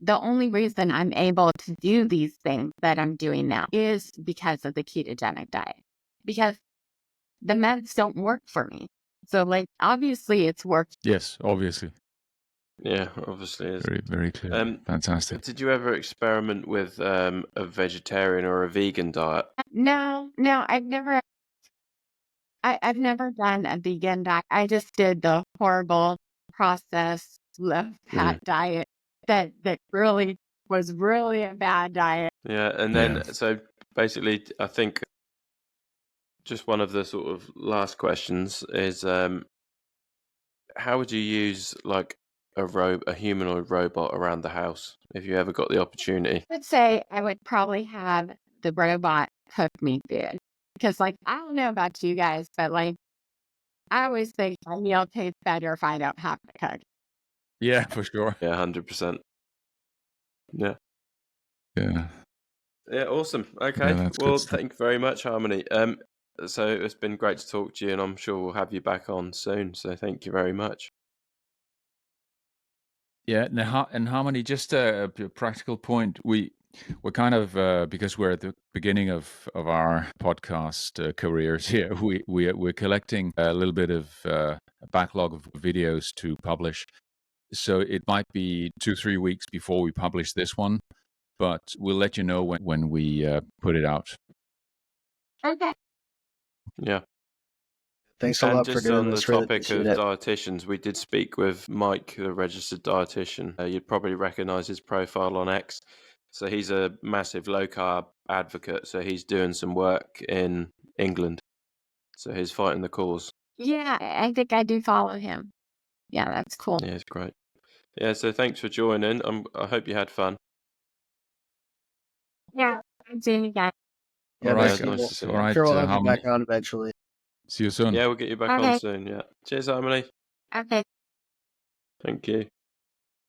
the only reason I'm able to do these things that I'm doing now is because of the ketogenic diet, because the meds don't work for me. So, like, obviously it's worked. Yes, obviously. Yeah, obviously it is. Very, very clear. Fantastic. Did you ever experiment with a vegetarian or a vegan diet? No, I've never done a vegan diet. I just did the horrible processed low fat Mm. diet that really was really a bad diet. Yeah, and Yeah. then so basically, I think just one of the sort of last questions is, how would you use like a humanoid robot around the house if you ever got the opportunity? I would say I would probably have the robot cook me food. Because, like, I don't know about you guys, but like, I always think my meal tastes better if I don't have to cook. Yeah, for sure. Yeah, 100%. Yeah. Yeah, Yeah, awesome. yeah, Okay. that's good Well, stuff. thank you very much, Harmony. So it's been great to talk to you, and I'm sure we'll have you back on soon. So thank you very much. Yeah, and Harmony, just a practical point. We're kind of because we're at the beginning of our podcast careers here. We're collecting a little bit of a backlog of videos to publish. So it might be 2-3 weeks before we publish this one, but we'll let you know when we put it out. Okay. Yeah. Thanks a And lot for just doing on the this. Really topic appreciate of it. dietitians, we did speak with Mike, the registered dietitian. You'd probably recognize his profile on X. So he's a massive low carb advocate. So he's doing some work in England. So he's fighting the cause. Yeah, I think I do follow him. Yeah, that's cool. Yeah, it's great. Yeah, so thanks for joining. I hope you had fun. Yeah, I'm seeing you guys. Yeah, All Yeah, right, it's thank you. nice Well, to see all you. I'm right, sure we'll have you Harmony. back on eventually. See you soon. Yeah, we'll get you back on Okay. soon. Yeah. Cheers, Harmony. Okay. Thank you.